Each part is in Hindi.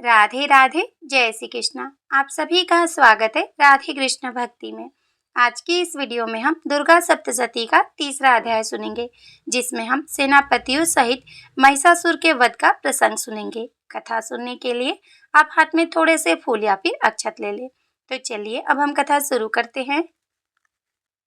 राधे राधे। जय श्री कृष्णा। आप सभी का स्वागत है राधे कृष्ण भक्ति में। आज की इस वीडियो में हम दुर्गा सप्तशती का तीसरा अध्याय सुनेंगे, जिसमें हम सेनापतियों सहित महिषासुर के वध का प्रसंग सुनेंगे। कथा सुनने के लिए आप हाथ में थोड़े से फूल या फिर अक्षत ले लें। तो चलिए अब हम कथा शुरू करते हैं।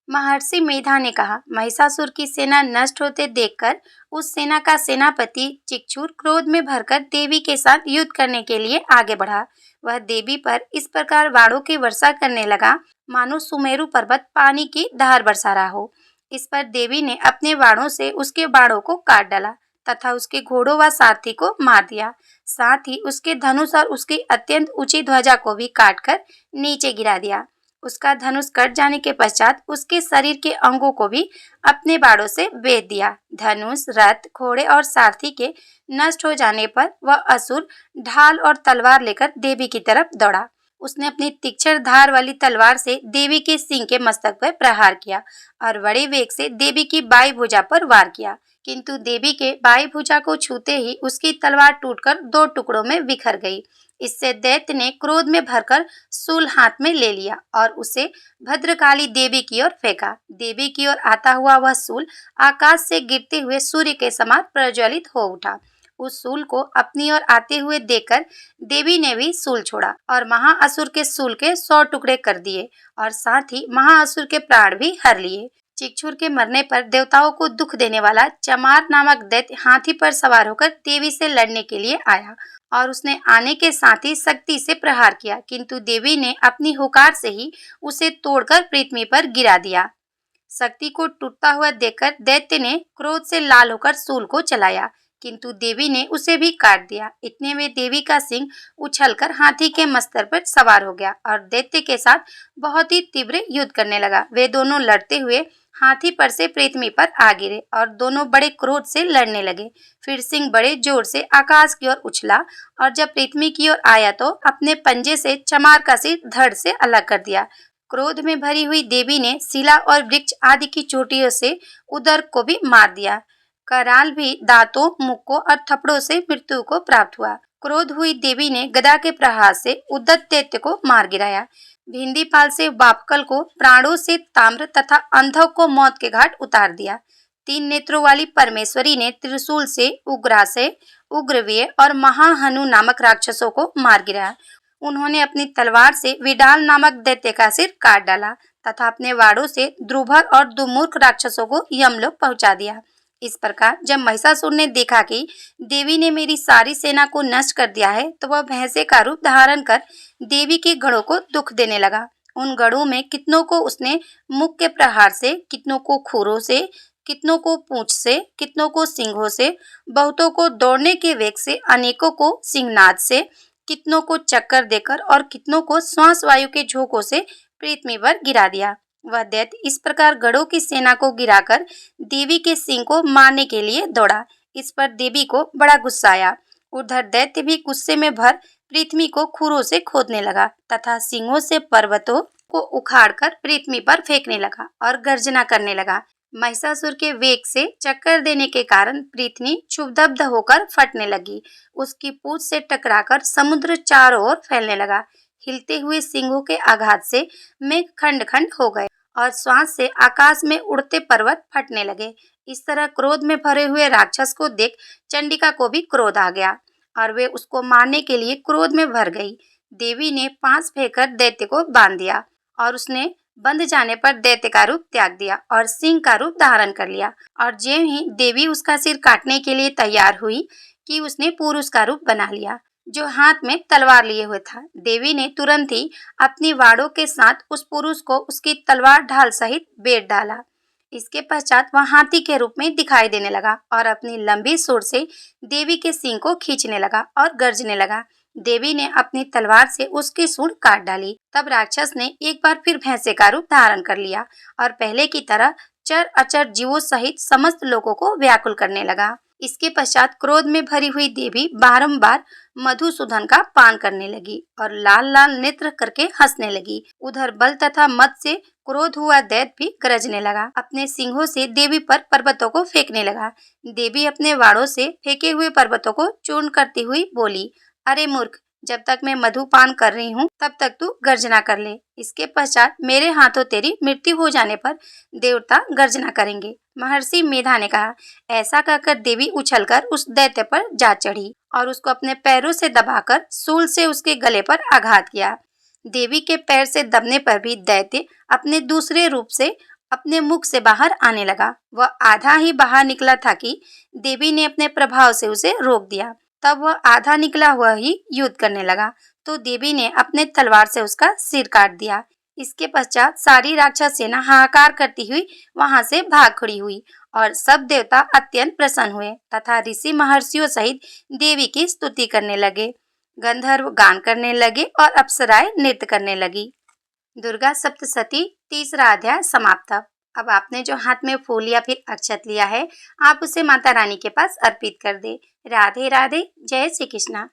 महर्षि मेधा ने कहा, महिषासुर की सेना नष्ट होते देखकर उस सेना का सेनापति चिक्षुर क्रोध में भरकर देवी के साथ युद्ध करने के लिए आगे बढ़ा। वह देवी पर इस प्रकार बाणों की वर्षा करने लगा मानो सुमेरु पर्वत पानी की धार बरसा रहा हो। इस पर देवी ने अपने बाणों से उसके बाणों को काट डाला तथा उसके घोड़ों व सारथी को मार दिया। साथ ही उसके धनुष और उसकी अत्यंत ऊंची ध्वजा को भी काटकर नीचे गिरा दिया। उसका धनुष कट जाने के पश्चात उसके शरीर के अंगों को भी अपने बाणों से बेध दिया। धनुष, रथ, घोड़े और सारथी के नष्ट हो जाने पर वह असुर ढाल और तलवार लेकर देवी की तरफ दौड़ा। उसने अपनी तीक्ष्ण धार वाली तलवार से देवी के सिंह के मस्तक पर प्रहार किया और बड़े वेग से देवी की बाई भुजा पर वार किया, किंतु देवी के बाई भुजा को छूते ही उसकी तलवार टूटकर दो टुकड़ों में बिखर गई। इससे दैत्य ने क्रोध में भरकर शूल हाथ में ले लिया और उसे भद्रकाली देवी की ओर फेंका। देवी की ओर आता हुआ वह शूल आकाश से गिरते हुए सूर्य के समान प्रज्वलित हो उठा। उस शूल को अपनी ओर आते हुए देखकर देवी ने भी शूल छोड़ा और महाअसुर के शूल के 100 टुकड़े कर दिए और साथ ही महाअसुर के प्राण भी हर लिए। चिक्षुर के मरने पर देवताओं को दुख देने वाला चमार नामक दैत्य हाथी पर सवार होकर देवी से लड़ने के लिए आया और उसने आने के साथ ही शक्ति से प्रहार किया, किंतु देवी ने अपनी हुकार से ही उसे तोड़कर पृथ्वी पर गिरा दिया। शक्ति को टूटता हुआ देखकर दैत्य ने क्रोध से लाल होकर शूल को चलाया, किंतु देवी ने उसे भी काट दिया। इतने में देवी का सिंह उछलकर हाथी के मस्तक पर सवार हो गया और दैत्य के साथ बहुत ही तीव्र युद्ध करने लगा। वे दोनों लड़ते हुए हाथी पर से पृथ्वी पर आ गिरे और दोनों बड़े क्रोध से लड़ने लगे। फिर सिंह बड़े जोर से आकाश की ओर उछला और जब पृथ्वी की ओर आया तो अपने पंजे से चमार का सिर धड़ से अलग कर दिया। क्रोध में भरी हुई देवी ने शिला और वृक्ष आदि की चोटियों से उदर को भी मार दिया। कराल भी दांतों, मुक्कों और थप्पड़ों से मृत्यु को प्राप्त हुआ। क्रोध हुई देवी ने गदा के प्रहार से उद्दत दैत्य को मार गिराया। भिंदीपाल से बापकल को प्राणों से ताम्र तथा अंधों को मौत के घाट उतार दिया। 3 नेत्रों वाली परमेश्वरी ने त्रिशूल से उग्रासय, उग्रवीर और महाहनु नामक राक्षसों को मार गिराया। उन्होंने अपनी तलवार से विडाल नामक दैत्य का सिर काट डाला तथा अपने वाड़ों से द्रुभर और दुर्मुख राक्षसों को यमलोक पहुंचा दिया। इस प्रकार जब महिषासुर ने देखा कि देवी ने मेरी सारी सेना को नष्ट कर दिया है, तो वह भैंसे का रूप धारण कर देवी के गढ़ों को दुख देने लगा। उन गढ़ों में कितनों को उसने मुख के प्रहार से, कितनों को खुरों से, कितनों को पूंछ से, कितनों को सिंघों से, बहुतों को दौड़ने के वेग से, अनेकों को सिंहनाद से, कितनों को चक्कर देकर और कितनों को श्वास वायु के झोंकों से पृथ्वी पर गिरा दिया। वह दैत्य इस प्रकार गढ़ों की सेना को गिराकर देवी के सिंह को मारने के लिए दौड़ा। इस पर देवी को बड़ा गुस्सा आया। उधर दैत्य भी गुस्से में भर पृथ्वी को खुरों से खोदने लगा तथा सिंहों से पर्वतों को उखाड़कर पृथ्वी पर फेंकने लगा और गर्जना करने लगा। महिषासुर के वेग से चक्कर देने के कारण पृथ्वी क्षुब्ध होकर फटने लगी। उसकी पूंछ से टकराकर समुद्र चारों ओर फैलने लगा। हिलते हुए सिंहों के आघात से मेघ खंड खंड हो गए और श्वास से आकाश में उड़ते पर्वत फटने लगे। इस तरह क्रोध में भरे हुए राक्षस को देख चंडिका को भी क्रोध आ गया और वे उसको मारने के लिए क्रोध में भर गई। देवी ने पांस फेंककर दैत्य को बांध दिया और उसने बंध जाने पर दैत्य का रूप त्याग दिया और सिंह का रूप धारण कर लिया। और ज्यों ही देवी उसका सिर काटने के लिए तैयार हुई कि उसने पुरुष का रूप बना लिया, जो हाथ में तलवार लिए हुए था। देवी ने तुरंत ही अपनी वाड़ों के साथ उस पुरुष को उसकी तलवार ढाल सहित बेध डाला। इसके पश्चात वह हाथी के रूप में दिखाई देने लगा और अपनी लंबी सूंड से देवी के सिंह को खींचने लगा और गर्जने लगा। देवी ने अपनी तलवार से उसकी सूंड काट डाली। तब राक्षस ने एक बार फिर भैंसे का रूप धारण कर लिया और पहले की तरह चर अचर जीवों सहित समस्त लोगों को व्याकुल करने लगा। इसके पश्चात क्रोध में भरी हुई देवी बारंबार मधुसूदन का पान करने लगी और लाल लाल नेत्र करके हंसने लगी। उधर बल तथा मद से क्रोध हुआ दैत्य भी गरजने लगा। अपने सिंहों से देवी पर पर्वतों को फेंकने लगा। देवी अपने वाड़ों से फेंके हुए पर्वतों को चूर्ण करती हुई बोली, अरे मूर्ख, जब तक मैं मधुपान कर रही हूँ तब तक तू गर्जना कर ले। इसके पश्चात मेरे हाथों तेरी मृत्यु हो जाने पर देवता गर्जना करेंगे। महर्षि मेधा ने कहा। ऐसा कहकर देवी उछलकर उस दैत्य पर जा चढ़ी और उसको अपने पैरों से दबाकर सूल से उसके गले पर आघात किया। देवी के पैर से दबने पर भी दैत्य अपने दूसरे रूप से अपने मुख से बाहर आने लगा। वह आधा ही बाहर निकला था कि देवी ने अपने प्रभाव से उसे रोक दिया। तब वह आधा निकला हुआ ही युद्ध करने लगा तो देवी ने अपने तलवार से उसका सिर काट दिया। इसके पश्चात सारी राक्षस सेना हाहाकार करती हुई वहां से भाग खड़ी हुई और सब देवता अत्यंत प्रसन्न हुए तथा ऋषि महर्षियों सहित देवी की स्तुति करने लगे। गंधर्व गान करने लगे और अप्सराएं नृत्य करने लगी। दुर्गा सप्तशती तीसरा अध्याय समाप्त। अब आपने जो हाथ में फूल या फिर अक्षत लिया है, आप उसे माता रानी के पास अर्पित कर दे। राधे राधे। जय श्री कृष्णा।